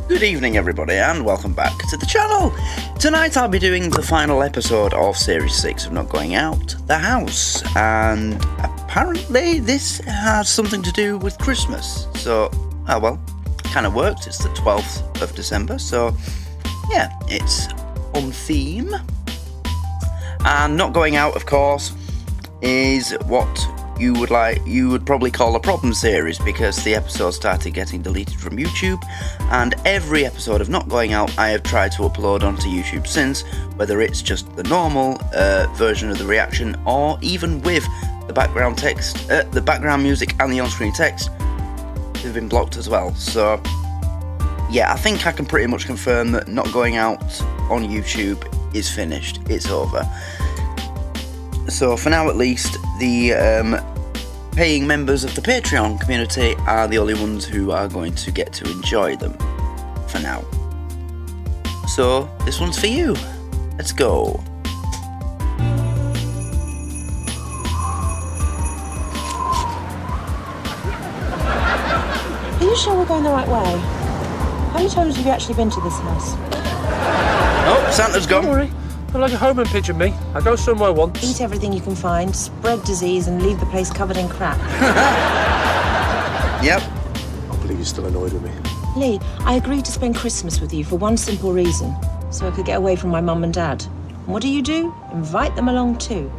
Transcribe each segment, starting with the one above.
Good evening everybody and welcome back to the channel. Tonight I'll be doing the final episode of Series 6 of Not Going Out, The House, and apparently this has something to do with Christmas. So, oh well, kind of worked. It's the 12th of December, so yeah, it's on theme. And Not Going Out, of course, is what you would probably call a problem series, because the episodes started getting deleted from YouTube, and every episode of Not Going Out I have tried to upload onto YouTube since, whether it's just the normal version of the reaction or even with the background text, the background music and the on-screen text, they've been blocked as well. So yeah, I think I can pretty much confirm that Not Going Out on YouTube is finished, it's over. So for now at least, the paying members of the Patreon community are the only ones who are going to get to enjoy them, for now. So this one's for you. Let's go. Are you sure we're going the right way? How many times have you actually been to this house? Oh, Santa's gone. Don't worry. I'm like a homing pigeon, me. I go somewhere once. Eat everything you can find, spread disease, and leave the place covered in crap. Yep. I believe you're still annoyed with me. Lee, I agreed to spend Christmas with you for one simple reason, so I could get away from my mum and dad. And what do? Invite them along too.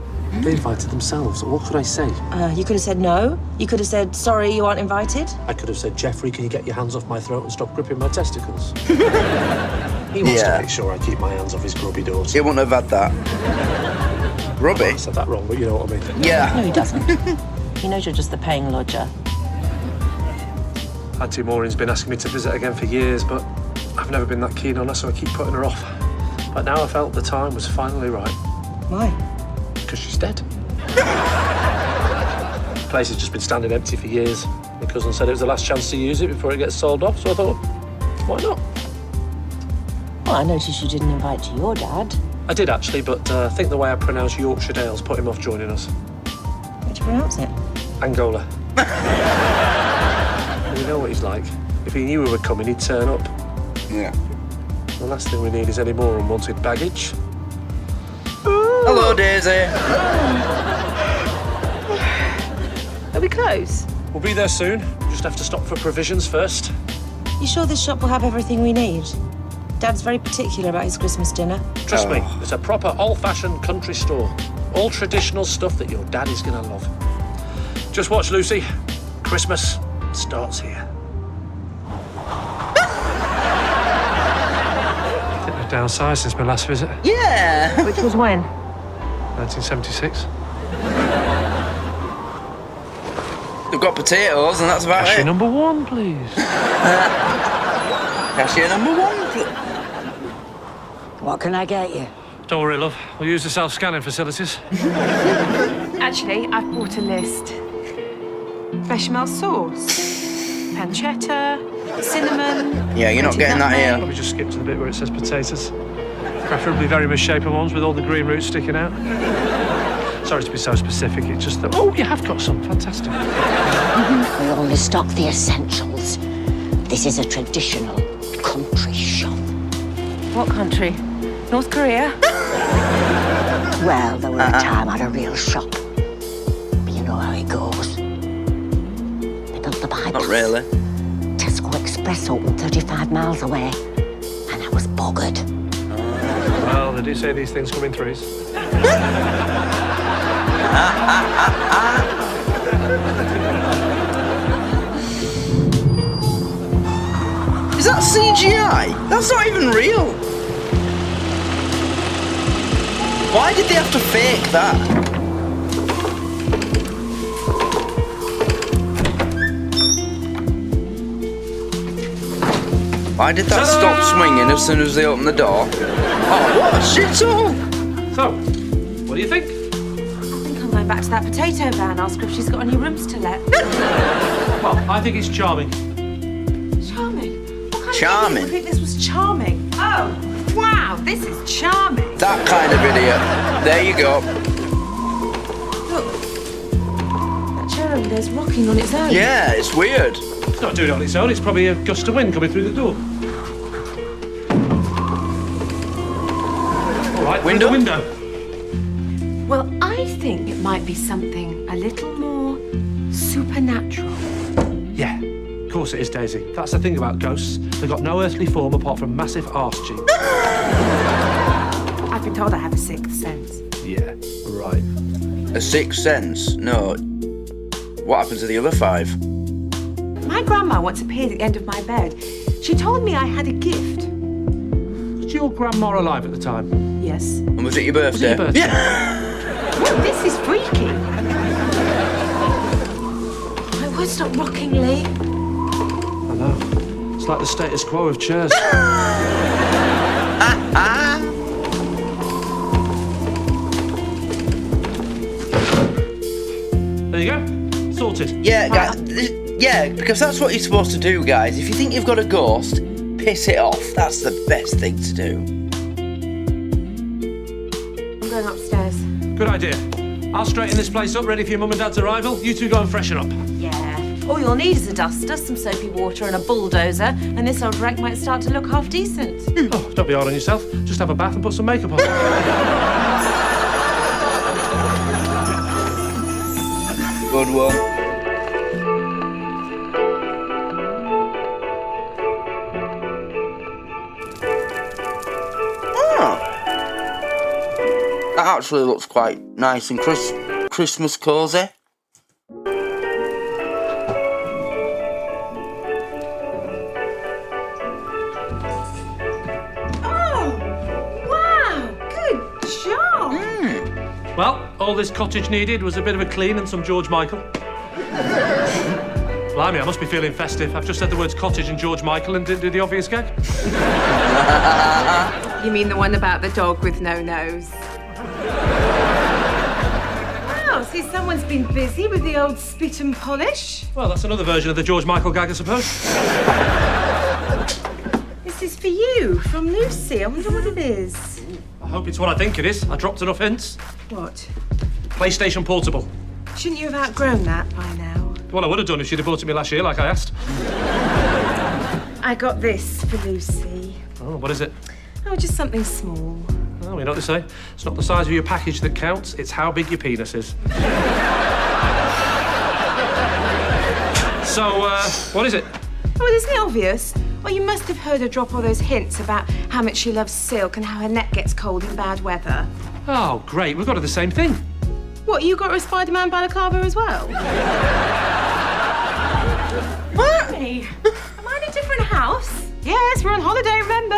They invited themselves. What could I say? You could have said no. You could have said, sorry, you aren't invited. I could have said, Jeffrey, can you get your hands off my throat and stop gripping my testicles? He wants to make sure I keep my hands off his grubby daughter. He wouldn't have had that. Grubby? I said that wrong, but you know what I mean. Yeah. No, he doesn't. He knows you're just the paying lodger. Auntie Maureen's been asking me to visit again for years, but I've never been that keen on her, so I keep putting her off. But now I felt the time was finally right. Why? Because she's dead. The place has just been standing empty for years. My cousin said it was the last chance to use it before it gets sold off, so I thought, why not? Well, I noticed you didn't invite your dad. I did actually, but I think the way I pronounce Yorkshire Dales put him off joining us. How'd you pronounce it? Angola. You know what he's like. If he knew we were coming, he'd turn up. Yeah. The last thing we need is any more unwanted baggage. Hello, Daisy. Are we close? We'll be there soon. Just have to stop for provisions first. You sure this shop will have everything we need? Dad's very particular about his Christmas dinner. Trust me, it's a proper old-fashioned country store. All traditional stuff that your dad is gonna love. Just watch, Lucy. Christmas starts here. I think they've downsized since my last visit. Yeah. Which was when? 1976. They've got potatoes and that's about Cashier it. number one, please. Cashier number one. What can I get you? Don't worry, love. We'll use the self-scanning facilities. Actually, I've brought a list. Bechamel sauce, pancetta, cinnamon. Yeah, you're not getting that here. Probably just skip to the bit where it says potatoes. Preferably very misshapen ones with all the green roots sticking out. Sorry to be so specific, it's just that... Oh, you have got some. Fantastic. We only stock the essentials. This is a traditional country shop. What country? North Korea? Well, there were a time I had a real shop. But you know how it goes. They built the bypass. Not really. Tesco Express opened 35 miles away. And I was buggered. Well, they do say these things come in threes. Is that CGI? That's not even real. Why did they have to fake that? Why did that stop swinging as soon as they opened the door? Oh, what a shithole! So, what do you think? I think I'm going back to that potato van, ask her if she's got any rooms to let. Well, I think it's charming. Charming? What kind Charming? of idiot would think this was charming? Oh, wow, this is charming. That kind of idiot. There you go. Look, that chair over there's rocking on its own. Yeah, it's weird. It's not doing it on its own, it's probably a gust of wind coming through the door. Right, Window? through the window. Well, I think it might be something a little more supernatural. Yeah, of course it is, Daisy. That's the thing about ghosts. They've got no earthly form apart from massive arse cheeks. I've been told I have a sixth sense. Yeah, right. A sixth sense? No. What happened to the other 5? My grandma once appeared at the end of my bed. She told me I had a gift. Was your grandma alive at the time? Yes. And was it your birthday? Was it your birthday? Yeah. Well, this is freaky. I won't stop rocking, Lee. I know. It's like the status quo of chairs. There you go. Sorted. Yeah, guys. Yeah, because that's what you're supposed to do, guys. If you think you've got a ghost, piss it off. That's the best thing to do. I'm going upstairs. Good idea. I'll straighten this place up, ready for your mum and dad's arrival. You two go and freshen up. Yeah. All you'll need is a duster, some soapy water and a bulldozer, and this old wreck might start to look half decent. Oh, don't be hard on yourself. Just have a bath and put some makeup on. Good one. That actually looks quite nice and Christmas cosy. Oh, wow, good job. Well, all this cottage needed was a bit of a clean and some George Michael. Blimey, I must be feeling festive. I've just said the words cottage and George Michael and didn't do the obvious gag. You mean the one about the dog with no nose? Wow, see, someone's been busy with the old spit and polish. Well, that's another version of the George Michael gag, I suppose. This is for you, from Lucy. I wonder what it is. I hope it's what I think it is. I dropped enough hints. What? PlayStation Portable. Shouldn't you have outgrown that by now? Well, I would have done if she'd have bought it me last year, like I asked. I got this for Lucy. Oh, what is it? Oh, just something small. Oh, you know what they say? It's not the size of your package that counts, it's how big your penis is. So, what is it? Well, isn't it obvious? Well, you must have heard her drop all those hints about how much she loves silk and how her neck gets cold in bad weather. Oh, great, we've got her the same thing. What, you got her a Spider-Man balaclava as well? What? Am I in a different house? Yes, we're on holiday, remember?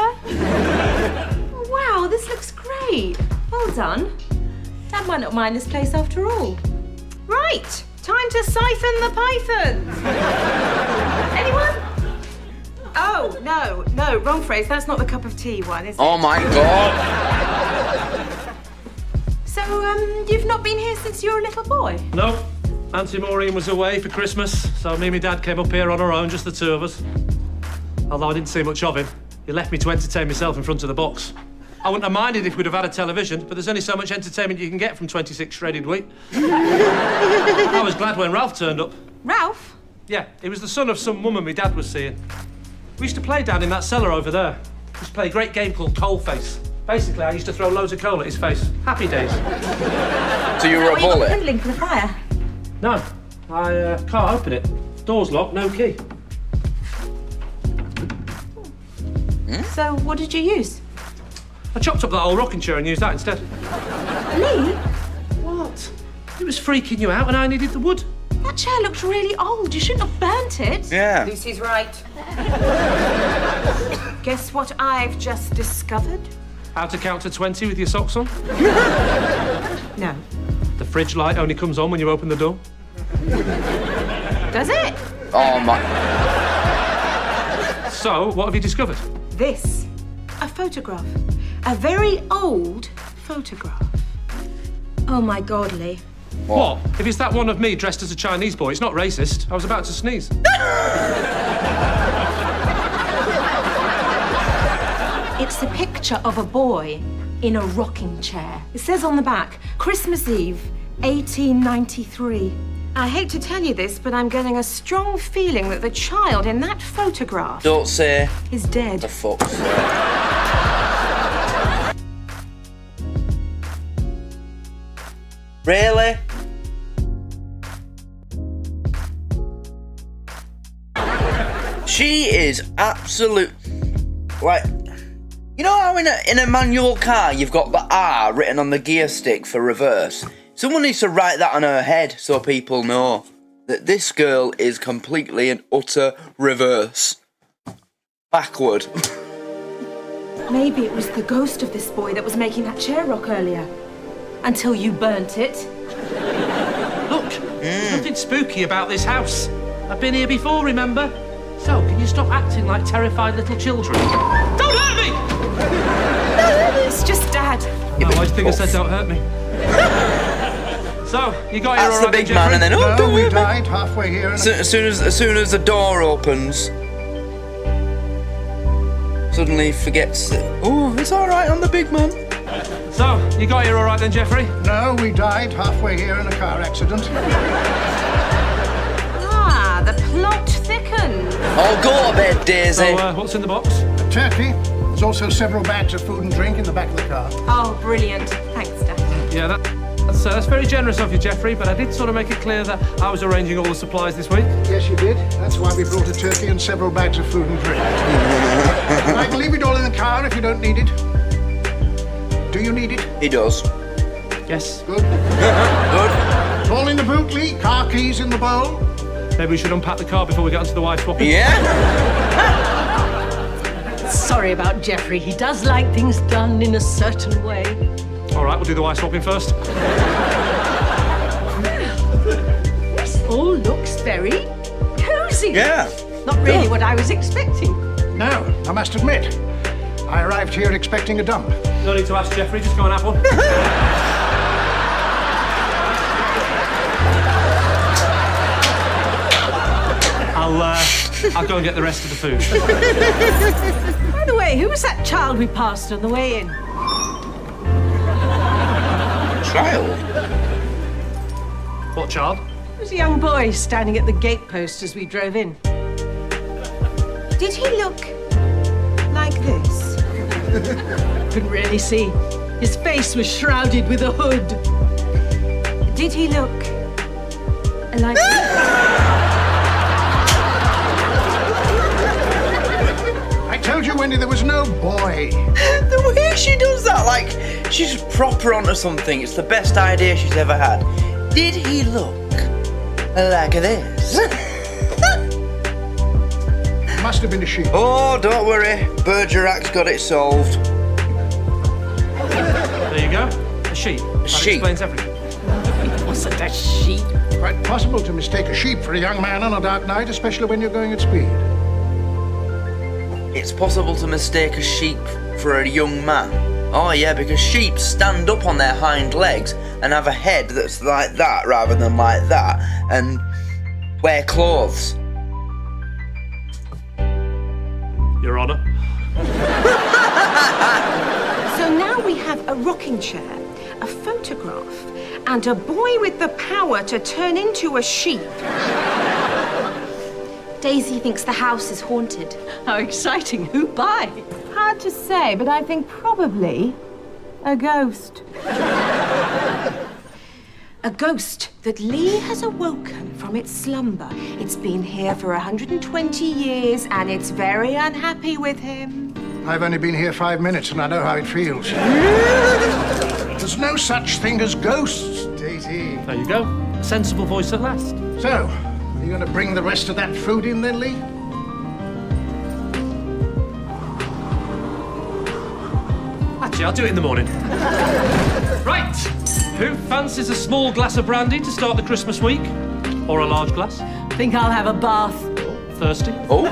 Oh, wow, this looks great. Well done. Dad might not mind this place after all. Right, time to siphon the pythons. Anyone? Oh, no, wrong phrase. That's not the cup of tea one, is it? Oh my god! So, you've not been here since you were a little boy? No, Auntie Maureen was away for Christmas, so me and my dad came up here on our own, just the two of us. Although I didn't see much of him. He left me to entertain myself in front of the box. I wouldn't have minded if we'd have had a television, but there's only so much entertainment you can get from 26 shredded wheat. I was glad when Ralph turned up. Ralph? Yeah, he was the son of some woman my dad was seeing. We used to play down in that cellar over there. We used to play a great game called Coal Face. Basically, I used to throw loads of coal at his face. Happy days. So you were a bully? Kindling for the fire. No, I can't open it. Door's locked, no key. So, what did you use? I chopped up that old rocking chair and used that instead. Lee? What? It was freaking you out and I needed the wood. That chair looks really old. You shouldn't have burnt it. Yeah. Lucy's right. Guess what I've just discovered? How to count to 20 with your socks on? No. The fridge light only comes on when you open the door. Does it? Oh my... So, what have you discovered? This. A photograph. A very old photograph. Oh, my God, Lee. What? If it's that one of me dressed as a Chinese boy, it's not racist. I was about to sneeze. It's a picture of a boy in a rocking chair. It says on the back, Christmas Eve, 1893. I hate to tell you this, but I'm getting a strong feeling that the child in that photograph Don't say is dead. the fuck's sake. Really? She is absolute. Like, you know how in a manual car you've got the R written on the gear stick for reverse? Someone needs to write that on her head so people know that this girl is completely and utter reverse. Backward. Maybe it was the ghost of this boy that was making that chair rock earlier. Until you burnt it. Look, there's nothing spooky about this house. I've been here before, remember? So, can you stop acting like terrified little children? Don't hurt me! It's just Dad. No, I think I said don't hurt me. So, you got here That's all the right, big then, man, and then Jeffrey? No, we died halfway here. As soon as the door opens, suddenly he forgets that. Oh, it's all right. I'm the big man. So, you got here all right then, Jeffrey? No, we died halfway here in a car accident. Ah, the plot thickens. Oh, go to bed, Daisy. So, what's in the box? A turkey. There's also several bags of food and drink in the back of the car. Oh, brilliant. Thanks, Dad. Yeah, that's very generous of you, Jeffrey, but I did sort of make it clear that I was arranging all the supplies this week. Yes, you did. That's why we brought a turkey and several bags of food and drink. I can leave it all in the car if you don't need it. Do you need it? He does. Yes. Good. Good. It's all in the boot, Lee. Car keys in the bowl. Maybe we should unpack the car before we get onto the wife swapping. Yeah. Sorry about Jeffrey. He does like things done in a certain way. All right, we'll do the wife swapping first. This all looks very cozy. Yeah. Not really what I was expecting. No, I must admit, I arrived here expecting a dump. No need to ask Jeffrey, just go and have one. I'll go and get the rest of the food. By the way, who was that child we passed on the way in? Child. What child? It was a young boy standing at the gate post as we drove in. Did he look like this? Couldn't really see. His face was shrouded with a hood. Did he look like this? I told you, Wendy, there was no boy. The way she does that, like, she's proper onto something. It's the best idea she's ever had. Did he look like this? Must have been a sheep. Oh, don't worry. Bergerac's got it solved. There you go. A sheep. That sheep. explains everything. It wasn't a sheep. Quite possible to mistake a sheep for a young man on a dark night, especially when you're going at speed. It's possible to mistake a sheep for a young man. Oh yeah, because sheep stand up on their hind legs and have a head that's like that rather than like that, and wear clothes. Your Honour. So now we have a rocking chair, a photograph, and a boy with the power to turn into a sheep. Daisy thinks the house is haunted. How exciting. Who by? Hard to say, but I think probably a ghost. A ghost that Lee has awoken from its slumber. It's been here for 120 years and it's very unhappy with him. I've only been here 5 minutes and I know how it feels. There's no such thing as ghosts, Daisy. There you go. A sensible voice at last. So, are you going to bring the rest of that food in then, Lee? Actually, I'll do it in the morning. Right. Who fancies a small glass of brandy to start the Christmas week? Or a large glass? Think I'll have a bath. Thirsty? Oh.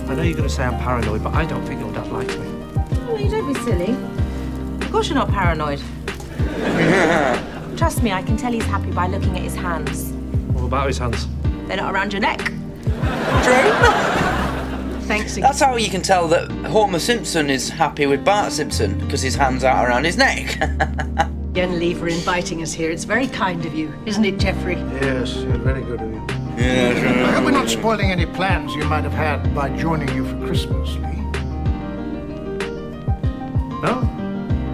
I know you're going to say I'm paranoid, but I don't think your dad likes me. Oh, you don't be silly. Of course you're not paranoid. Trust me, I can tell he's happy by looking at his hands. What about his hands? They're not around your neck. Thanks again. That's how you can tell that Homer Simpson is happy with Bart Simpson, because his hands are around his neck. Again, Lee, for inviting us here. It's very kind of you, isn't it, Jeffrey? Yes, very good of you. Yeah, I sure. hope we're not spoiling any plans you might have had by joining you for Christmas, Lee.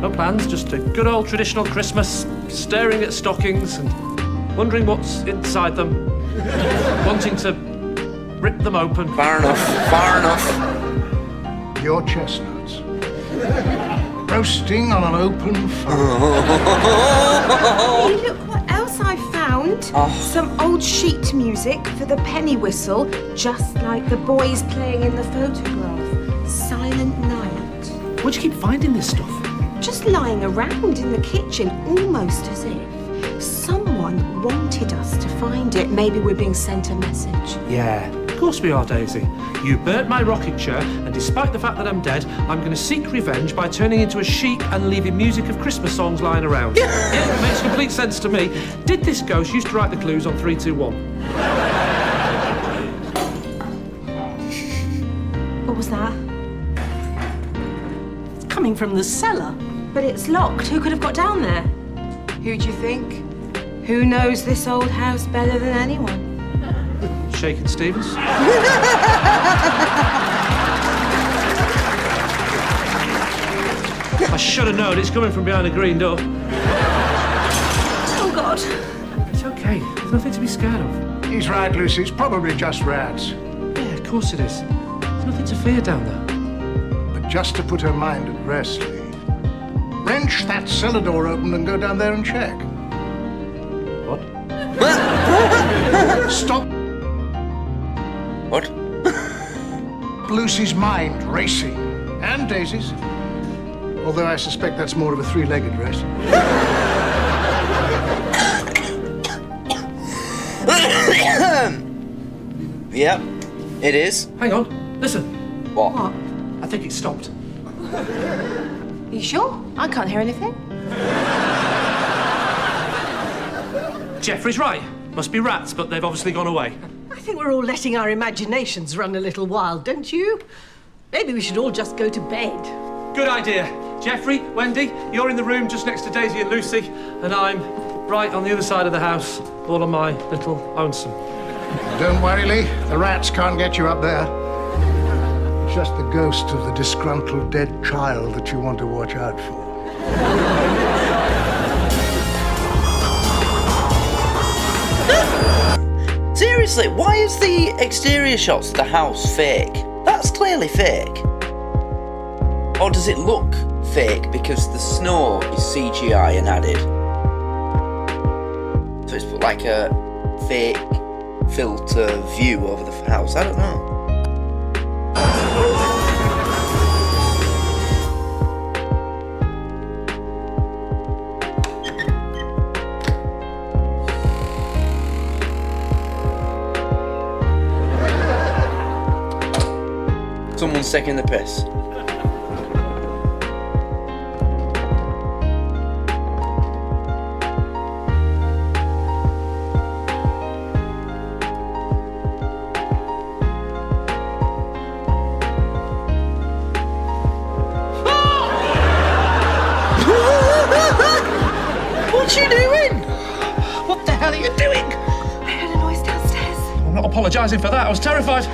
No plans, just a good old traditional Christmas, staring at stockings and wondering what's inside them, wanting to rip them open. Far enough. Your chestnuts. Roasting on an open fire. Hey, look what else I found. Some old sheet music for the penny whistle, just like the boys playing in the photograph. Silent Night. Where'd you keep finding this stuff? Just lying around in the kitchen, almost as if someone wanted us to find it. Maybe we're being sent a message. Yeah, of course we are, Daisy. You burnt my rocking chair, and despite the fact that I'm dead, I'm going to seek revenge by turning into a sheep and leaving music of Christmas songs lying around. Yeah, it makes complete sense to me. Did this ghost used to write the clues on 3, 2, 1? What was that? It's coming from the cellar. But it's locked. Who could have got down there? Who do you think? Who knows this old house better than anyone? Shakin' Stevens? I should have known. It's coming from behind a green door. Oh, God. It's okay. There's nothing to be scared of. He's right, Lucy. It's probably just rats. Yeah, of course it is. There's nothing to fear down there. But just to put her mind at rest, Lee, wrench that cellar door open and go down there and check. What? Stop What? Lucy's mind racing. And Daisy's. Although I suspect that's more of a three-legged race. Yep, it is. Hang on. Listen. What? I think it stopped. Are you sure? I can't hear anything. Jeffrey's right. Must be rats, but they've obviously gone away. I think we're all letting our imaginations run a little wild, don't you? Maybe we should all just go to bed. Good idea. Jeffrey, Wendy, you're in the room just next to Daisy and Lucy, and I'm right on the other side of the house, all on my little lonesome. Don't worry, Lee. The rats can't get you up there. It's just the ghost of the disgruntled dead child that you want to watch out for. Seriously, why is the exterior shots of the house fake? That's clearly fake. Or does it look fake because the snow is CGI and added? So it's like a fake filter view over the house. I don't know. Someone's taking the piss. What you doing? What the hell are you doing? I heard a noise downstairs. I'm not apologising for that. I was terrified.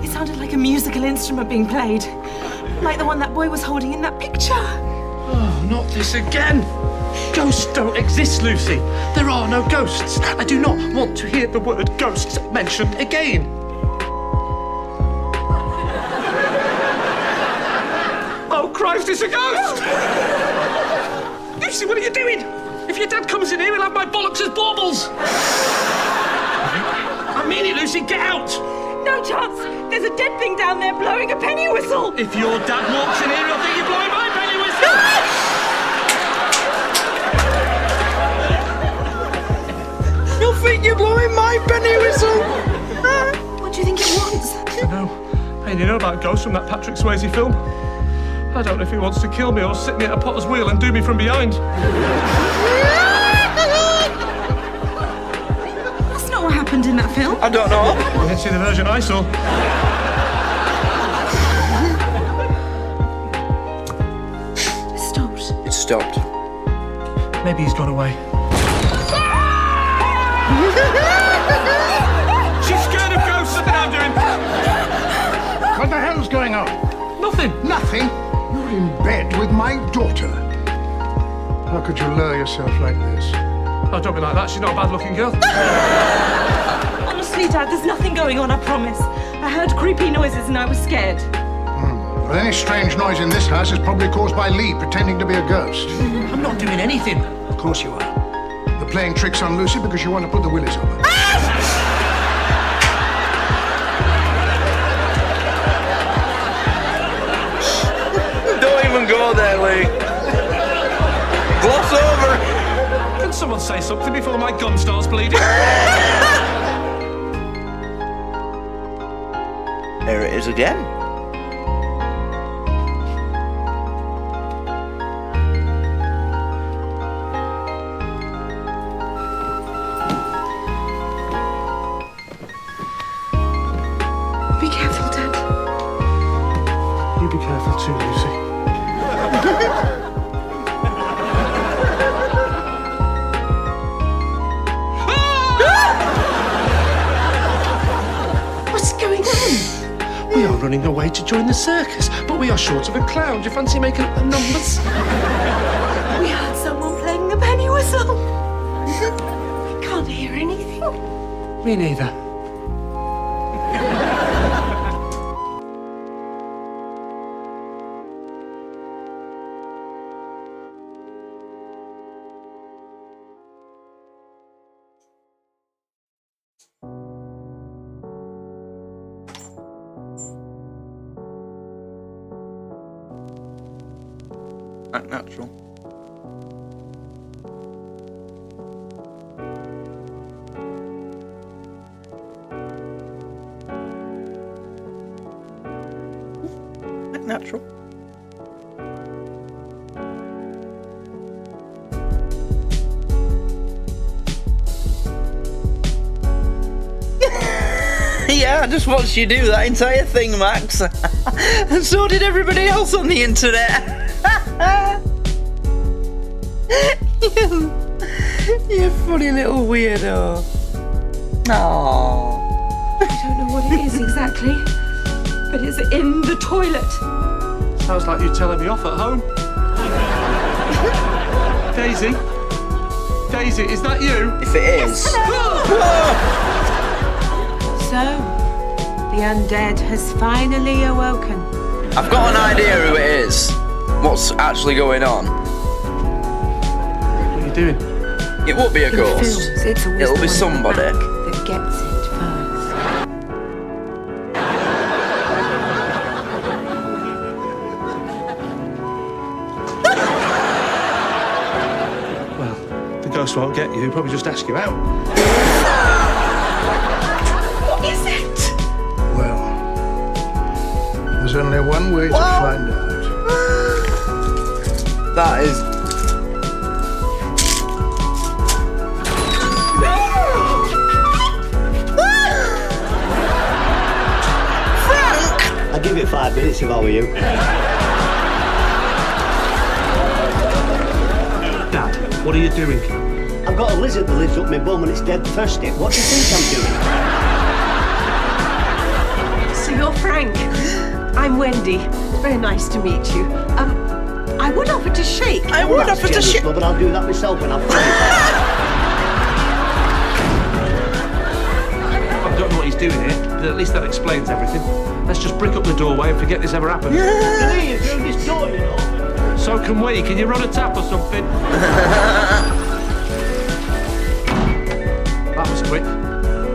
It sounded like a musical instrument being played. Like the one that boy was holding in that picture. Oh, not this again. Ghosts don't exist, Lucy. There are no ghosts. I do not want to hear the word ghosts mentioned again. Oh, Christ, it's a ghost! Lucy, what are you doing? If your dad comes in here, he'll have my bollocks as baubles. I mean it, Lucy, get out! No chance. There's a dead thing down there blowing a penny whistle. If your dad walks in here, he'll think you're blowing my penny whistle. You'll think you're blowing my penny whistle. What do you think it wants? I know. Hey, you know about ghosts from that Patrick Swayze film? I don't know if he wants to kill me or sit me at a potter's wheel and do me from behind. That's not what happened in that film. I don't know. You didn't see the version I saw. It stopped. It stopped. Maybe he's gone away. She's scared of ghosts. Look at how I'm doing. What the hell's going on? Nothing. Nothing? You're in bed with my daughter. How could you lower yourself like this? Oh, don't be like that. She's not a bad-looking girl. Honestly, Dad, there's nothing going on, I promise. I heard creepy noises and I was scared. Well, any strange noise in this house is probably caused by Lee pretending to be a ghost. I'm not doing anything. Of course you are. You're playing tricks on Lucy because you want to put the willies on her. Don't even go there, Lee. Gloss over. Can someone say something before my gun starts bleeding? There it is again. Be careful, Dad. You be careful too, Lucy. What's going on? We are running away to join the circus, but we are short of a clown. Do you fancy making up the numbers? We heard someone playing the penny whistle. We can't hear anything. Me neither. Act natural. Act natural. Yeah, I just watched you do that entire thing, Max. And so did everybody else on the internet. You funny little weirdo. Aww. I don't know what it is exactly, but it's in the toilet. Sounds like you're telling me off at home. Daisy? Daisy, is that you? If it is. So, the undead has finally awoken. I've got an idea who it is. What's actually going on. What are you doing? It won't be a In ghost. films, it's always It'll the be one somebody. at the back that gets it first. Well, the ghost won't get you. He'll probably just ask you out. What is it? Well, there's only one way to find out. That is. I'd give it 5 minutes if I were you. Dad, what are you doing? I've got a lizard that lives up my bum and it's dead thirsty. What do you think I'm doing? So you're Frank. I'm Wendy. Very nice to meet you. I would offer to shake. I would offer to Generous, shit. love, but I'll do that myself when I'm finished. I don't know what he's doing here, but at least that explains everything. Let's just brick up the doorway and forget this ever happened. You're through this door, you know. So can we. Can you run a tap or something? That was quick.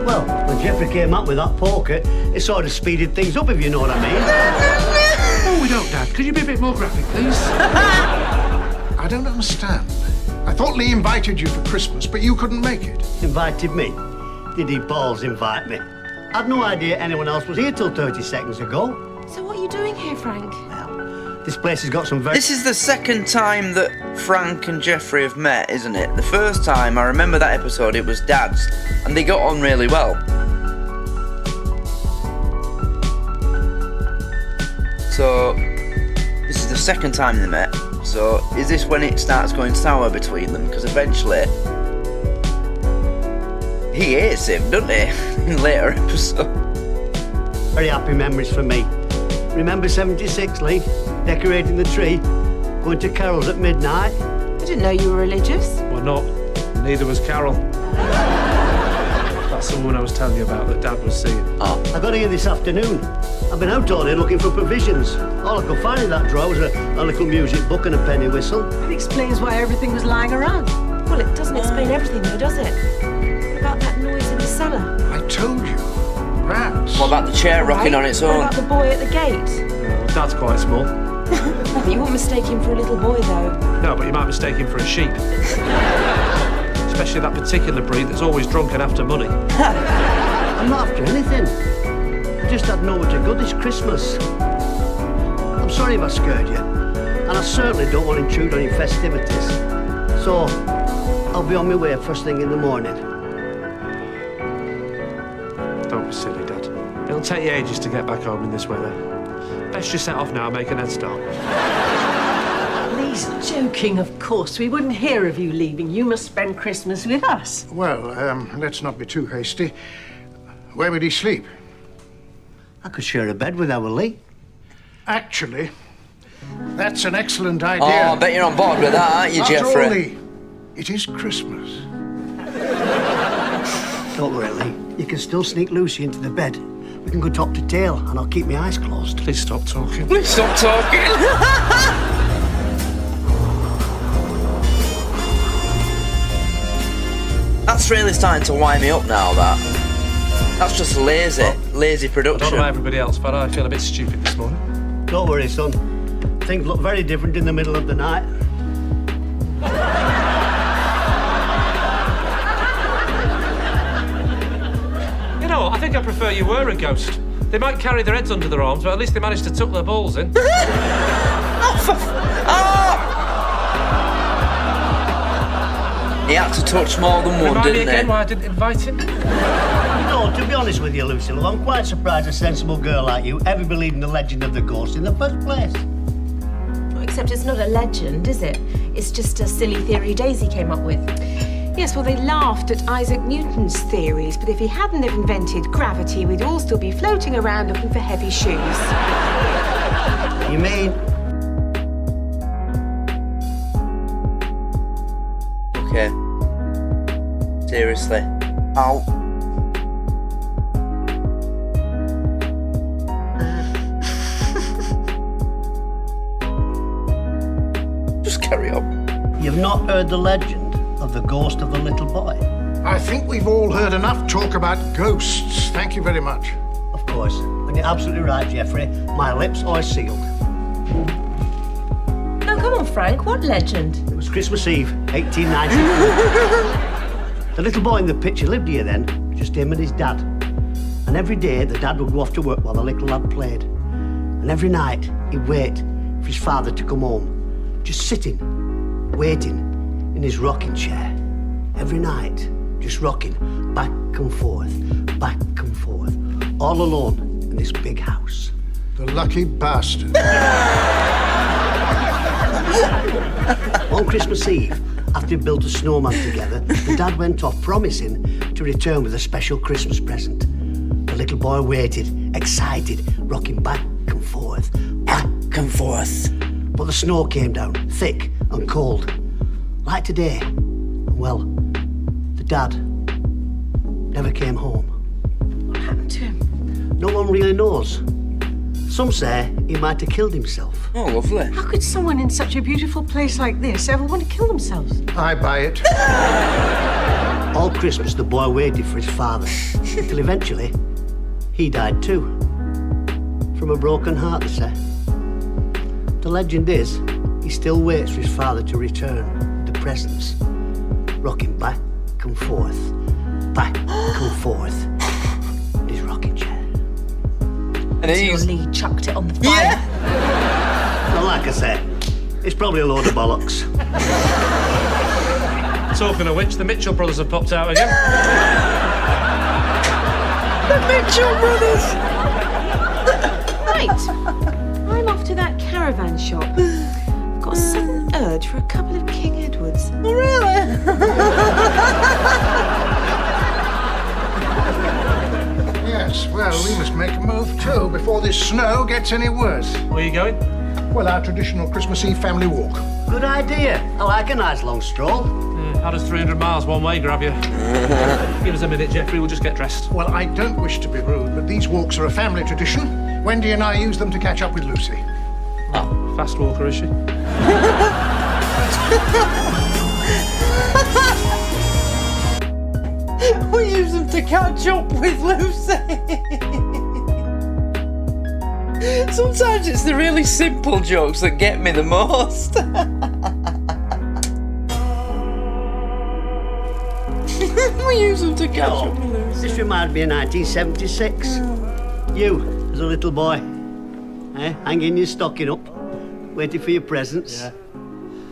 Well, when Jeffrey came up with that poker, it sort of speeded things up, if you know what I mean. No, we don't, Dad. Could you be a bit more graphic, please? I don't understand. I thought Lee invited you for Christmas, but you couldn't make it. Invited me? Did he balls invite me? I'd no idea anyone else was here till 30 seconds ago. So what are you doing here, Frank? Well, this place has got some very... This is the second time that Frank and Jeffrey have met, isn't it? The first time, I remember that episode, it was Dad's, and they got on really well. So, this is the second time they met. So, is this when it starts going sour between them? Because eventually... He hates him, doesn't he? In later episodes. Very happy memories for me. Remember 76, Lee? Decorating the tree, going to carols at midnight. I didn't know you were religious. Well, not. Neither was Carol. That's the woman I was telling you about that Dad was seeing. Oh. I got here this afternoon. I've been out all day looking for provisions. All I could find in that drawer was a little music book and a penny whistle. It explains why everything was lying around. Well, it doesn't explain everything, though, does it? What about that noise in the cellar? I told you. Rats. What about the chair rocking on its What own? about the boy at the gate? Dad's quite small. You wouldn't mistake him for a little boy, though. No, but you might mistake him for a sheep. Especially that particular breed that's always drunk and after money. I'm not after anything. I just had nowhere to go this Christmas. I'm sorry if I scared you, and I certainly don't want to intrude on your festivities. So, I'll be on my way first thing in the morning. Don't be silly, Dad. It'll take you ages to get back home in this weather. Best just set off now and make an head start. Lee's joking, of course. We wouldn't hear of you leaving. You must spend Christmas with us. Well, let's not be too hasty. Where would he sleep? I could share a bed with our Lee. Actually, that's an excellent idea. Oh, I bet you're on board with that, aren't you, After Jeffrey? all, Lee, it is Christmas. Don't worry, Lee. You can still sneak Lucy into the bed. We can go top to tail, and I'll keep my eyes closed. Please stop talking. Please stop talking. That's really starting to wind me up now, that. That's just lazy I don't production. know about everybody else, but I feel a bit stupid this morning. Don't worry, son. Things look very different in the middle of the night. You know what? I think I prefer you were a ghost. They might carry their heads under their arms, but at least they managed to tuck their balls in. He had to touch more than one, Remind me didn't again he? why I didn't invite him? No, to be honest with you, Lucy, Lou, I'm quite surprised a sensible girl like you ever believed in the legend of the ghost in the first place. Except it's not a legend, is it? It's just a silly theory Daisy came up with. Yes, well, they laughed at Isaac Newton's theories, but if he hadn't have invented gravity, we'd all still be floating around looking for heavy shoes. You mean? Okay. Seriously. Ow. Just carry on. You've not heard the legend of the ghost of the little boy? I think we've all heard enough talk about ghosts. Thank you very much. Of course. And you're absolutely right, Jeffrey. My lips are sealed. Now, come on, Frank, what legend? It was Christmas Eve, 1894. The little boy in the picture lived here then, just him and his dad. And every day, the dad would go off to work while the little lad played. And every night, he'd wait for his father to come home, just sitting, waiting in his rocking chair. Every night, just rocking back and forth, all alone in this big house. The lucky bastard. On Christmas Eve, after he'd built a snowman together, the dad went off promising to return with a special Christmas present. The little boy waited, excited, rocking back and forth. But the snow came down, thick and cold. Like today. Well, the dad never came home. What happened to him? No one really knows. Some say he might have killed himself. Oh, lovely. How could someone in such a beautiful place like this ever want to kill themselves? I buy it. All Christmas, the boy waited for his father, until eventually he died too. From a broken heart, they say. The legend is he still waits for his father to return with the presents, rocking back and forth in his rocking chair. And Until he's... Lee chucked it on the fire. Well, like I said, it's probably a load of bollocks. Talking of which, the Mitchell brothers have popped out again. The Mitchell brothers! Right, I'm off to that caravan shop. I've got a sudden urge for a couple of King Edwards. Really? Yes, well, we must make a move too before this snow gets any worse. Where are you going? Well, our traditional Christmas Eve family walk. Good idea. I like a nice long stroll. How does 300 miles one way grab you? Give us a minute, Jeffrey. We'll just get dressed. Well, I don't wish to be rude, but these walks are a family tradition. Wendy and I use them to catch up with Lucy. Oh, fast walker, is she? We use them to catch up with Lucy. Sometimes it's the really simple jokes that get me the most. We use them to catch up with Lucy. This reminds me of 1976. You, as a little boy, hanging your stocking up, waiting for your presents. Yeah.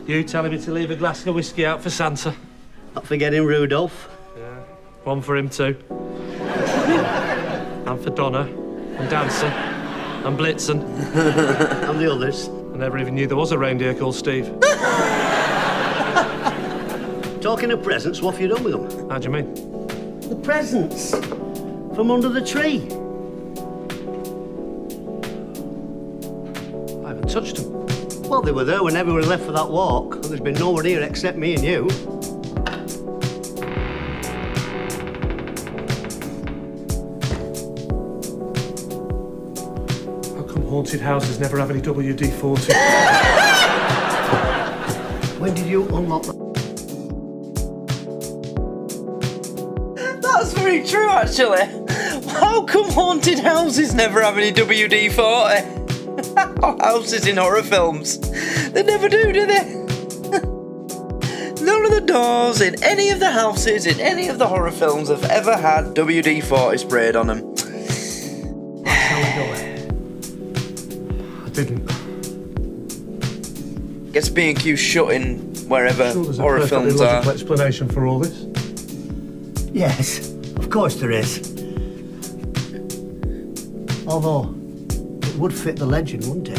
You telling me to leave a glass of whiskey out for Santa. Not forgetting Rudolph. Yeah. One for him too. And for Donna, and Dancer, and Blitzen. And the others. I never even knew there was a reindeer called Steve. Talking of presents, what have you done with them? How do you mean? The presents from under the tree. I haven't touched them. Well, they were there when everyone left for that walk, and there's been no one here except me and you. How come haunted houses never have any WD-40? When did you unlock that? That's very true, actually. How come haunted houses never have any WD-40? Houses in horror films. They never do they? None of the doors in any of the houses in any of the horror films have ever had WD-40 sprayed on them. That's how we got it. I didn't. Guess B&Q's shut in wherever Sure, there's a horror perfectly films are. logical explanation for all this. Yes, of course there is. Although, it would fit the legend, wouldn't it?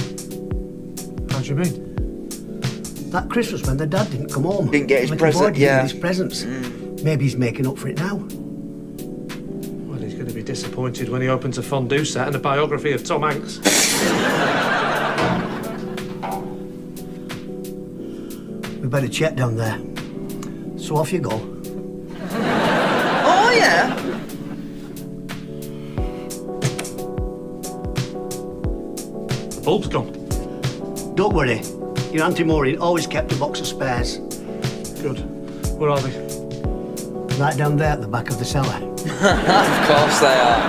How do you mean? That Christmas when the dad didn't come home. Didn't get his Little boy present, didn't get yeah. his presents. Maybe he's making up for it now. Well, he's going to be disappointed when he opens a fondue set and a biography of Tom Hanks. We better check down there. So off you go. Oh, yeah? The bulb's gone. Don't worry. Your Auntie Maureen always kept a box of spares. Good. Where are they? Right down there at the back of the cellar. Of course they are.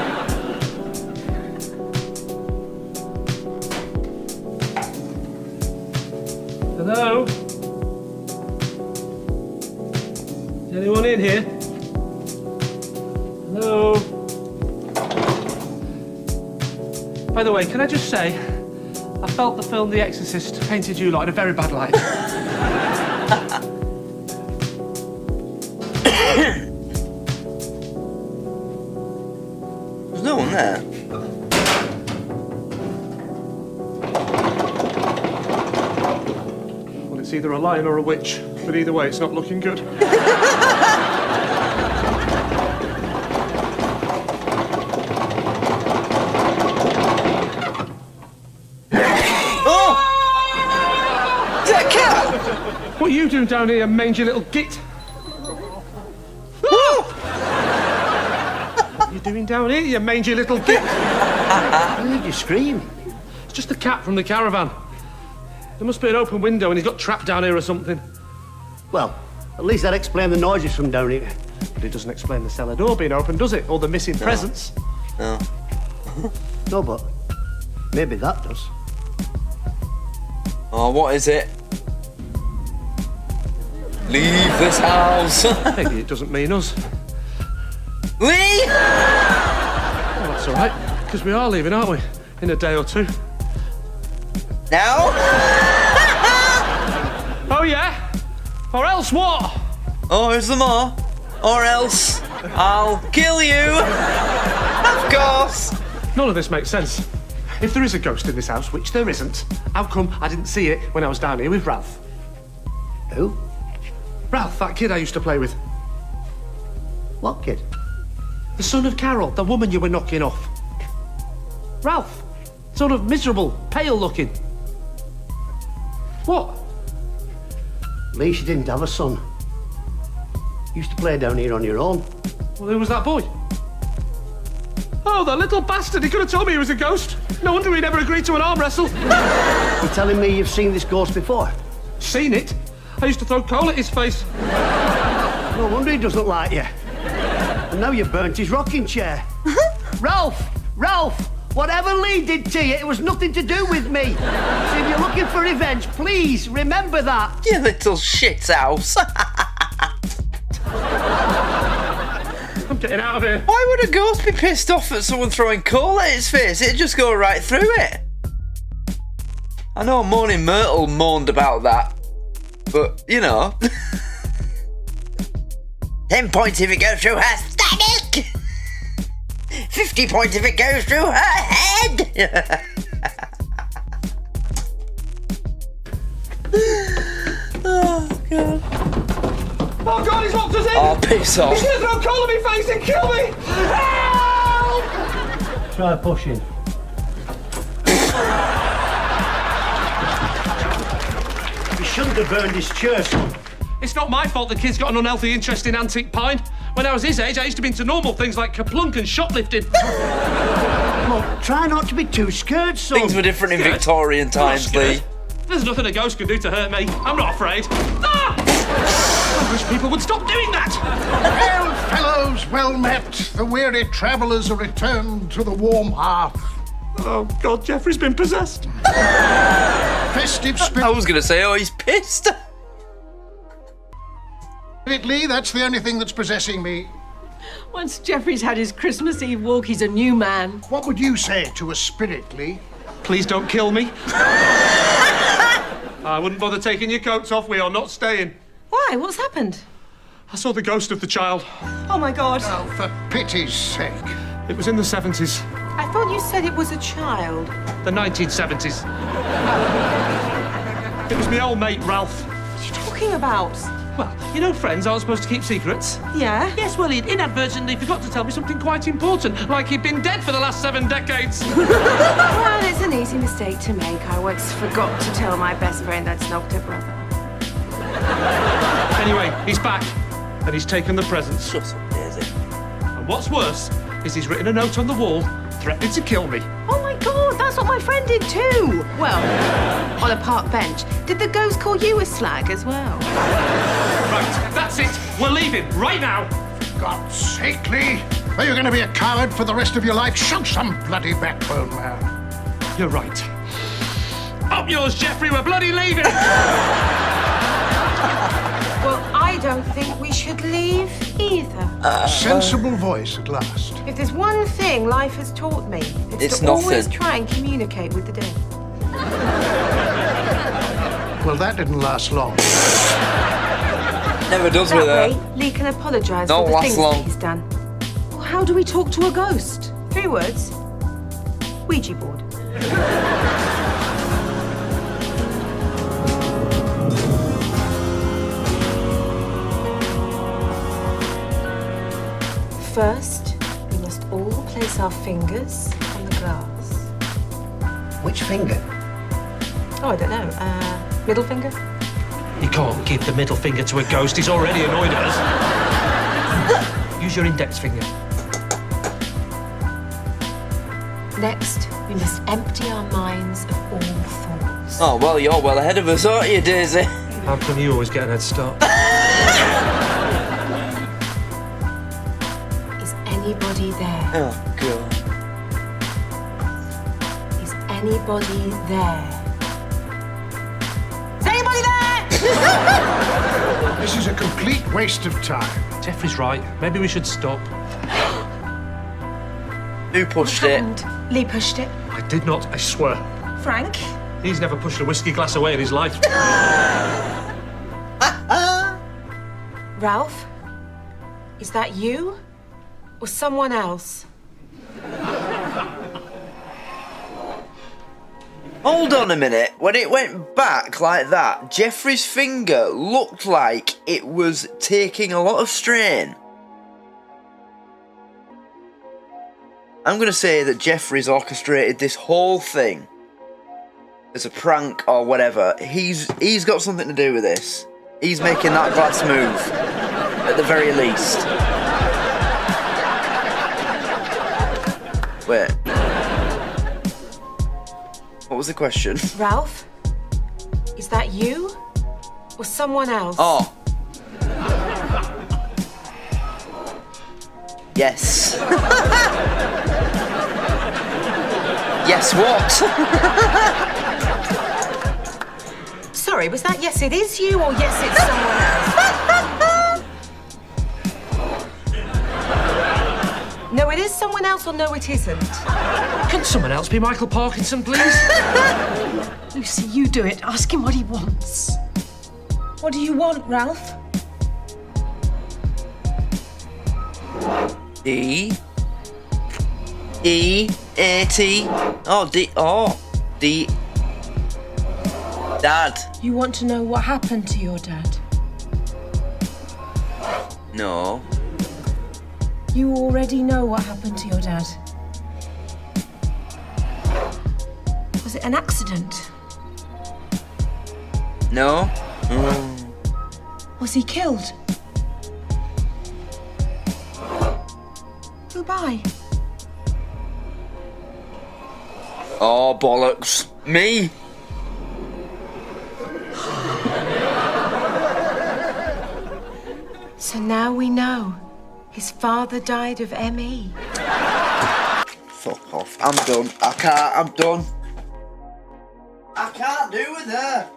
Hello? Is anyone in here? Hello? By the way, can I just say, I felt the film The Exorcist painted you lot in a very bad light. There's no one there. Well, it's either a lion or a witch, but either way, it's not looking good. What are you doing down here, mangy little git? What are you doing down here, you mangy little git? Why did you scream? It's just the cat from the caravan. There must be an open window and he's got trapped down here or something. Well, at least that explained the noises from down here. But it doesn't explain the cellar door being open, does it? Or the missing presents. No. No, but maybe that does. Oh, what is it? Leave this house. Maybe it doesn't mean us. Lee! Well, that's all right, because we are leaving, aren't we? In a day or two. Now? Oh, yeah? Or else what? Oh, is there more? Or else I'll kill you. Of course. None of this makes sense. If there is a ghost in this house, which there isn't, how come I didn't see it when I was down here with Ralph? Who? Ralph, that kid I used to play with. What kid? The son of Carol, the woman you were knocking off. Ralph, sort of miserable, pale looking. What? Lee, she didn't have a son. Used to play down here on your own. Well, who was that boy? Oh, the little bastard. He could have told me he was a ghost. No wonder he never agreed to an arm wrestle. You're telling me you've seen this ghost before? Seen it? I used to throw coal at his face. No wonder he doesn't like you. And now you've burnt his rocking chair. Ralph! Whatever Lee did to you, it was nothing to do with me. So if you're looking for revenge, please remember that. You little shit house. I'm getting out of here. Why would a ghost be pissed off at someone throwing coal at its face? It'd just go right through it. I know Moaning Myrtle moaned about that, but, you know. 10 points if it goes through her stomach. 50 points if it goes through her head. Oh, God. Oh, God, he's locked us in. Oh, piss off. He's going to throw coal at me face and kill me. Help! Try pushing. You shouldn't have burned his chair, son. It's not my fault the kid's got an unhealthy interest in antique pine. When I was his age, I used to be into normal things like kaplunk and shoplifting. Look, try not to be too scared, son. Things were different in Scared? Victorian times, Lee. There's nothing a ghost can do to hurt me. I'm not afraid. Ah! I wish people would stop doing that. Well, fellows, well met. The weary travellers are returned to the warm hearth. Oh, God, Jeffrey's been possessed. Festive I spirit, was going to say, oh, he's pissed. Lee, that's the only thing that's possessing me. Once Jeffrey's had his Christmas Eve walk, he's a new man. What would you say to a spirit, Lee? Please don't kill me. I wouldn't bother taking your coats off. We are not staying. Why? What's happened? I saw the ghost of the child. Oh, my God. Oh, for pity's sake. It was in the 70s. I thought you said it was a child. The 1970s. It was my old mate, Ralph. What are you talking about? Well, you know friends aren't supposed to keep secrets. Yeah? Yes, well, he'd inadvertently forgot to tell me something quite important, like he'd been dead for the last 7 decades. Well, it's an easy mistake to make. I once forgot to tell my best friend I'd snogged her brother. Anyway, he's back, and he's taken the presents. Shut up, Daisy. And what's worse is he's written a note on the wall threatening to kill me. Oh, my God, that's what my friend did too. Well, on a park bench. Did the ghost call you a slag as well? Right, that's it. We're leaving right now. God's sake, Lee. Are you going to be a coward for the rest of your life? Show some bloody backbone, man. You're right. Up yours, Jeffrey. We're bloody leaving. Well, I don't think we should leave either. Sensible voice at last. If there's one thing life has taught me, It's to always nothing. try and communicate with the dead. Well, that didn't last long. Never does with That her. way, Lee can apologise Don't for the last things long. that he's done. Well, how do we talk to a ghost? 3 words. Ouija board. First, we must all place our fingers on the glass. Which finger? Oh, I don't know. Middle finger? You can't give the middle finger to a ghost. He's already annoyed at us. Use your index finger. Next, we must empty our minds of all thoughts. Oh, well, you're well ahead of us, aren't you, Daisy? How come you always get an head start? Is anybody there? Oh, God. Is anybody there? Is anybody there? This is a complete waste of time. Jeffrey's right. Maybe we should stop. Who pushed it? And Lee pushed it. I did not, I swear. Frank? He's never pushed a whiskey glass away in his life. Ralph? Is that you? Or someone else? Hold on a minute. When it went back like that, Jeffrey's finger looked like it was taking a lot of strain. I'm going to say that Jeffrey's orchestrated this whole thing as a prank or whatever. He's got something to do with this. He's making that glass move, at the very least. Wait. What was the question? Ralph? Is that you? Or someone else? Oh. Yes. Yes, what? Sorry, was that yes it is you or yes it's someone else? No, it is someone else or no, it isn't. Can someone else be Michael Parkinson, please? Lucy, you do it. Ask him what he wants. What do you want, Ralph? D-A-T. Oh, D. Oh, D. Dad. You want to know what happened to your dad? No. You already know what happened to your dad. Was it an accident? No. Was he killed? Who by? Oh, bollocks. Me. So now we know. His father died of ME. Fuck off. I'm done. I'm done. I can't do with her.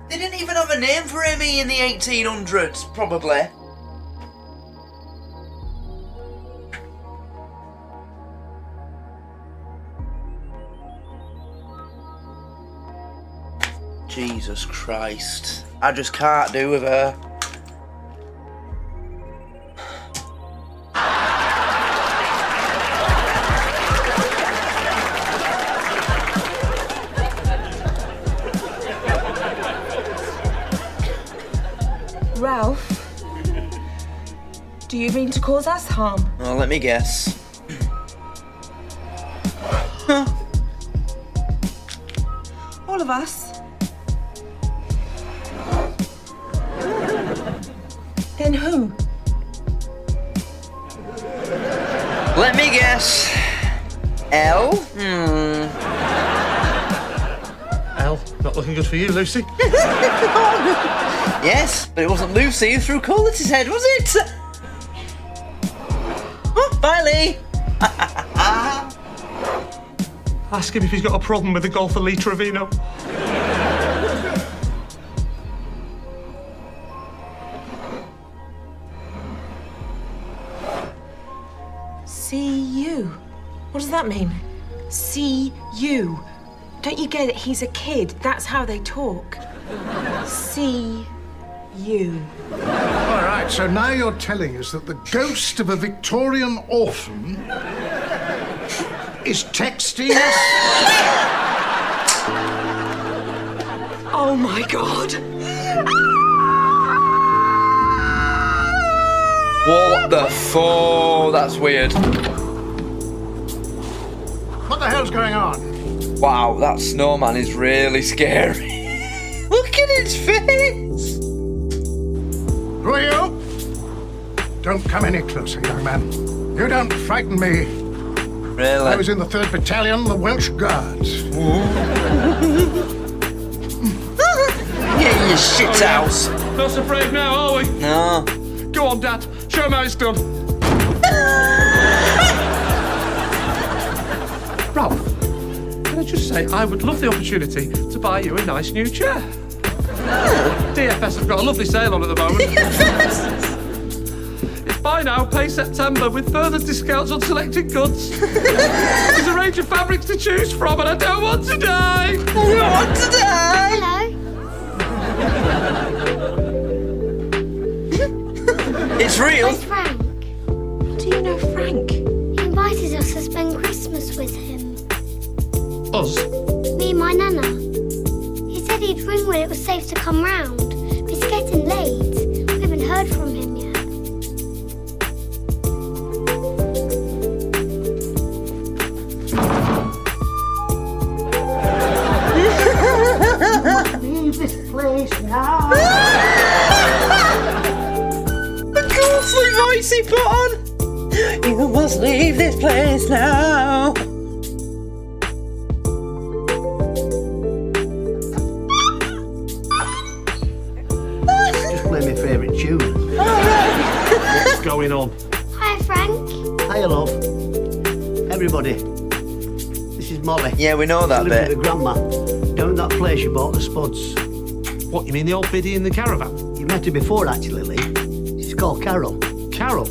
They didn't even have a name for ME in the 1800s, probably. Jesus Christ. I just can't do with her. Ralph, do you mean to cause us harm? Oh, let me guess. All of us? Then who? Let me guess. L? L, not looking good for you, Lucy. Yes, but it wasn't Lucy who threw coal at his head, was it? Oh, bye, Lee. Ask him if he's got a problem with the golfer Lee Trevino. See you. What does that mean? See you. Don't you get it? He's a kid. That's how they talk. See you. All right, so now you're telling us that the ghost of a Victorian orphan is texting us? Oh my God. What the fuck? That's weird. What the hell's going on? Wow, that snowman is really scary. Look at his face. Who are you? Don't come any closer, young man. You don't frighten me. Really? I was in the 3rd Battalion, the Welsh Guards. Get in your shit house. Not so brave now, are we? No. Go on, Dad. Show him how it's done. Ralph, can I just say I would love the opportunity to buy you a nice new chair. DFS have got a lovely sale on at the moment. It's buy now, pay September with further discounts on selected goods. There's a range of fabrics to choose from and I don't want to die. I don't want to die. Hello. It's real. Where's Frank? Do you know Frank? He invited us to spend Christmas with him. Us? Me and my nana. He said he'd ring with when it was safe to come round. It's getting late. We haven't heard from him yet. Leave this place now. The ghostly voice he put on. You must leave this place now. Just play my favourite tune. What's going on? Hi, Frank. Hiya, love. Everybody, this is Molly. Yeah, we know that She lives bit. with her grandma. Down at that place you bought the spuds. What, you mean the old biddy in the caravan? You met her before, actually, Lee. She's called Carol. Carol?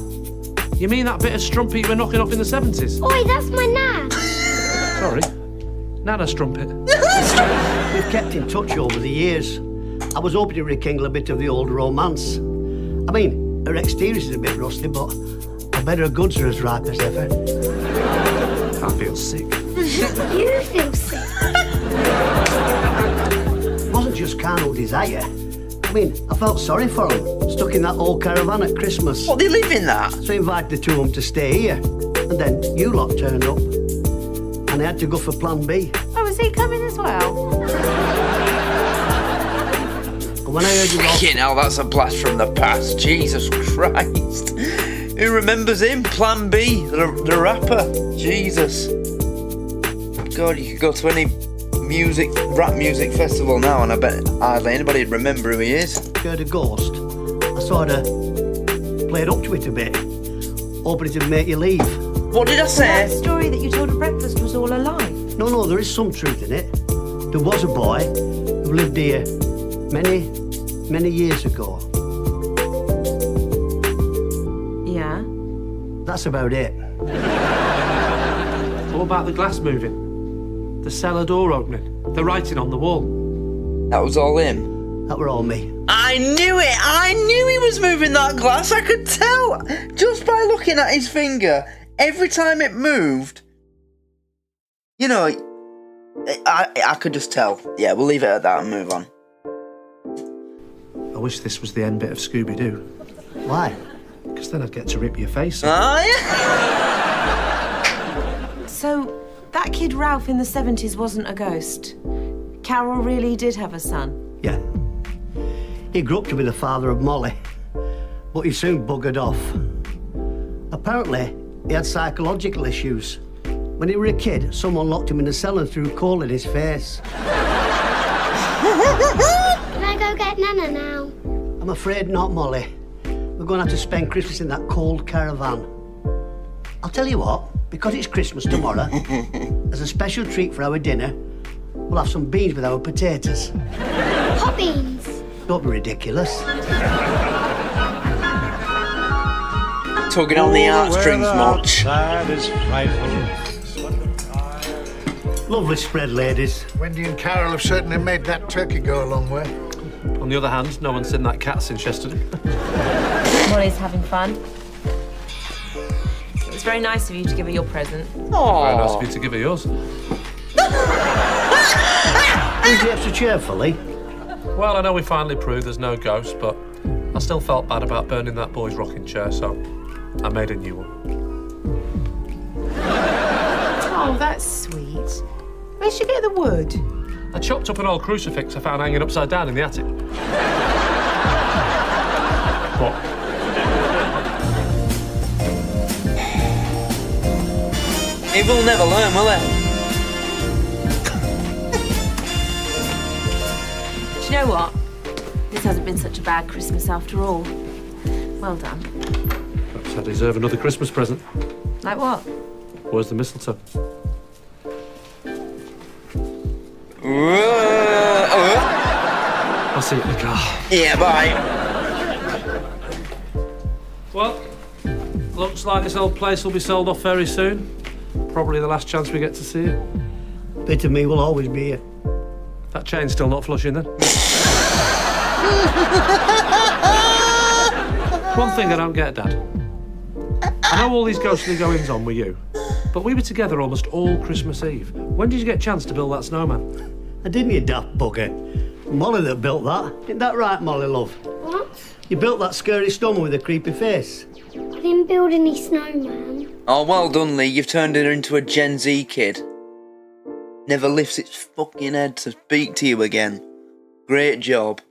You mean that bit of strumpet you were knocking off in the 70s? Oi, that's my nan. Sorry. Nana strumpet. We've kept in touch over the years. I was hoping to rekindle a bit of the old romance. I mean, her exterior is a bit rusty, but I bet her goods are as ripe as ever. I feel sick. You feel sick. It wasn't just carnal desire. I mean, I felt sorry for them, stuck in that old caravan at Christmas. What, they live in that? So I invited the two of them to stay here. And then you lot turned up. And I had to go for plan B. Oh, is he coming as well? And when I heard you all... Fucking hell, that's a blast from the past. Jesus Christ. Who remembers him? Plan B, the rapper. Jesus. God, you could go to any rap music festival now and I bet hardly anybody would remember who he is. heard a ghost, I sort of played up to it a bit, hoping it'd make you leave. What did I say? That story that you told at breakfast was all a lie. No, there is some truth in it. There was a boy who lived here many years ago. Yeah? That's about it. What about the glass moving? The cellar door opening? The writing on the wall? That was all him. That were all me. I knew it! I knew he was moving that glass. I could tell just by looking at his finger. Every time it moved, you know, I could just tell. Yeah, we'll leave it at that and move on. I wish this was the end bit of Scooby-Doo. Why? Because then I'd get to rip your face off. Oh, yeah? So, that kid Ralph in the 70s wasn't a ghost. Carol really did have a son. Yeah. He grew up to be the father of Molly, but he soon buggered off. Apparently, he had psychological issues. When he was a kid, someone locked him in a cellar and threw coal in his face. Can I go get Nana now? I'm afraid not, Molly. We're going to have to spend Christmas in that cold caravan. I'll tell you what, because it's Christmas tomorrow, as a special treat for our dinner, we'll have some beans with our potatoes. Hot beans. Don't be ridiculous. Tugging on the heartstrings much. Lovely spread, ladies. Wendy and Carol have certainly made that turkey go a long way. On the other hand, no one's seen that cat since yesterday. Molly's having fun. It was very nice of you to give her your present. Very nice of you to give her yours. Who's the extra cheerfully? Well, I know we finally proved there's no ghost, but I still felt bad about burning that boy's rocking chair, so I made a new one. Oh, that's sweet. Where'd she get the wood? I chopped up an old crucifix I found hanging upside down in the attic. What? He will never learn, will he? Do you know what? This hasn't been such a bad Christmas after all. Well done. Perhaps I deserve another Christmas present. Like what? Where's the mistletoe? I'll see you in the car. Yeah, bye. Well, looks like this old place will be sold off very soon. Probably the last chance we get to see it. Bit of me will always be here. That chain's still not flushing then. One thing I don't get, Dad. I know all these ghostly goings on with you, but we were together almost all Christmas Eve. When did you get a chance to build that snowman? I didn't, you daft bugger. Molly that built that. Isn't that right, Molly, love? What? You built that scary snowman with a creepy face. I didn't build any snowman. Oh, well done, Lee. You've turned her into a Gen Z kid. Never lifts its fucking head to speak to you again. Great job.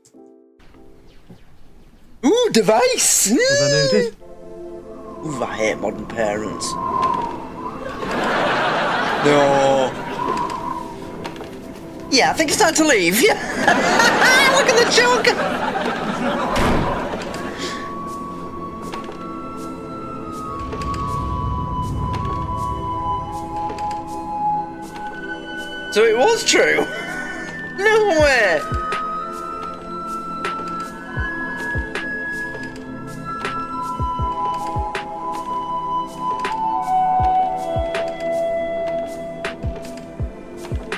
Ooh, device! Well, then who did? Ooh, I hate modern parents. No. Yeah, I think it's time to leave. Yeah. Look at the joke. So it was true. No way.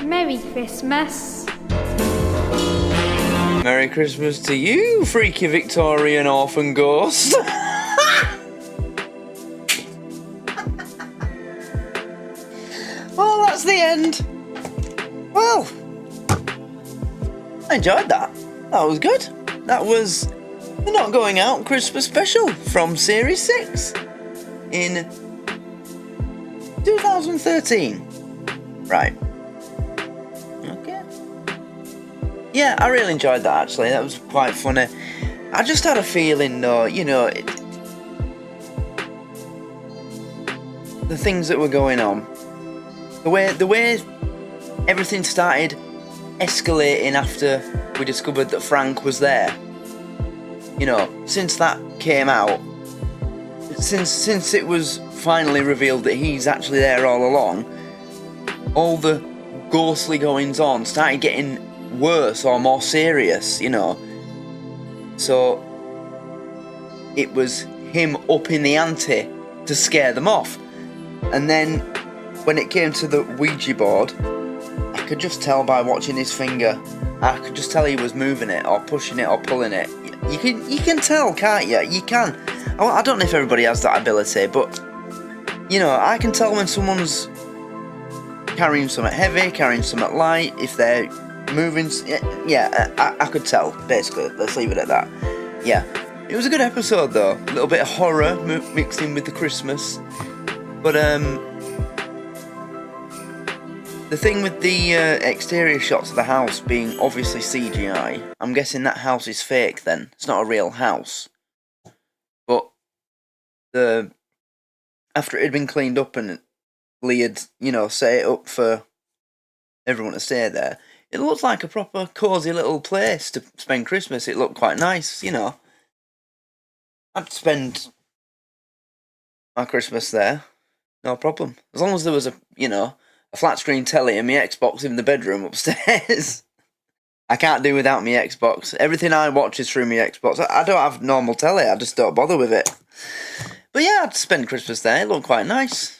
Merry Christmas. Merry Christmas to you, freaky Victorian orphan ghost. Well, that's the end. Well, I enjoyed that. That was good. That was the Not Going Out Christmas special from Series 6 in 2013. Right. Okay. Yeah, I really enjoyed that actually. That was quite funny. I just had a feeling though, you know, the things that were going on, the way everything started escalating after we discovered that Frank was there. You know, since that came out, since it was finally revealed that he's actually there all along, all the ghostly goings on started getting worse or more serious, you know. So it was him upping the ante to scare them off. And then when it came to the Ouija board, I could just tell by watching his finger. I could just tell he was moving it or pushing it or pulling it. You can tell, can't you? You can. I don't know if everybody has that ability, but you know, I can tell when someone's carrying something heavy, carrying something light, if they're moving. Yeah, I could tell, basically. Let's leave it at that. Yeah. It was a good episode, though. A little bit of horror mixed in with the Christmas. But, the thing with the exterior shots of the house being obviously CGI, I'm guessing that house is fake then. It's not a real house. But after it had been cleaned up and Lee had, you know, set it up for everyone to stay there, it looked like a proper cosy little place to spend Christmas. It looked quite nice, you know. I'd spend my Christmas there, no problem. As long as there was a flat screen telly and my Xbox in the bedroom upstairs. I can't do without my Xbox. Everything I watch is through my Xbox. I don't have normal telly, I just don't bother with it. But yeah, I'd spend Christmas there, it looked quite nice.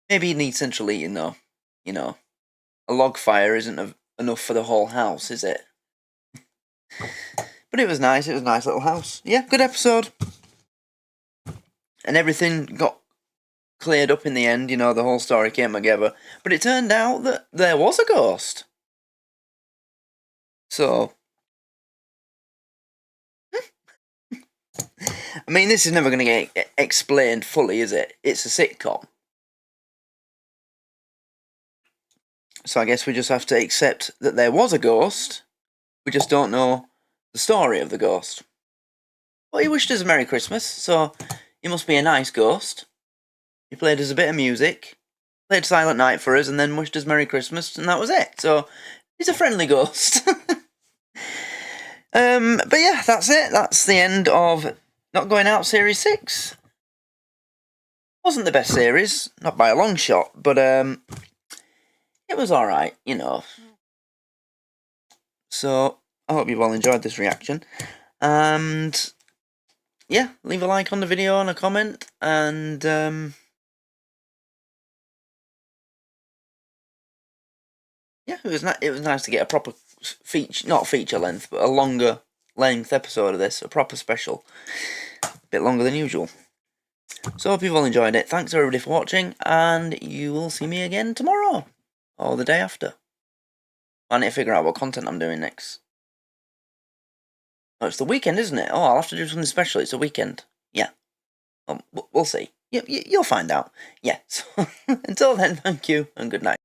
Maybe you need central heating though. You know, a log fire isn't enough for the whole house, is it? But it was nice, it was a nice little house. Yeah, good episode. And everything got cleared up in the end, you know, the whole story came together. But it turned out that there was a ghost. So, I mean, this is never going to get explained fully, is it? It's a sitcom. So I guess we just have to accept that there was a ghost. We just don't know the story of the ghost. Well, he wished us a Merry Christmas, so he must be a nice ghost. He played us a bit of music, played Silent Night for us, and then wished us Merry Christmas, and that was it. So, he's a friendly ghost. But yeah, that's it. That's the end of Not Going Out Series 6. Wasn't the best series, not by a long shot, but it was alright, you know. So, I hope you've all enjoyed this reaction. And yeah, leave a like on the video and a comment, and yeah, it was nice to get a proper not feature length, but a longer length episode of this, a proper special. A bit longer than usual. So, hope you've all enjoyed it. Thanks everybody for watching, and you will see me again tomorrow, or the day after. I need to figure out what content I'm doing next. Oh, it's the weekend, isn't it? Oh, I'll have to do something special. It's a weekend. Yeah. We'll see. You'll find out. Yeah. So, until then, thank you and good night.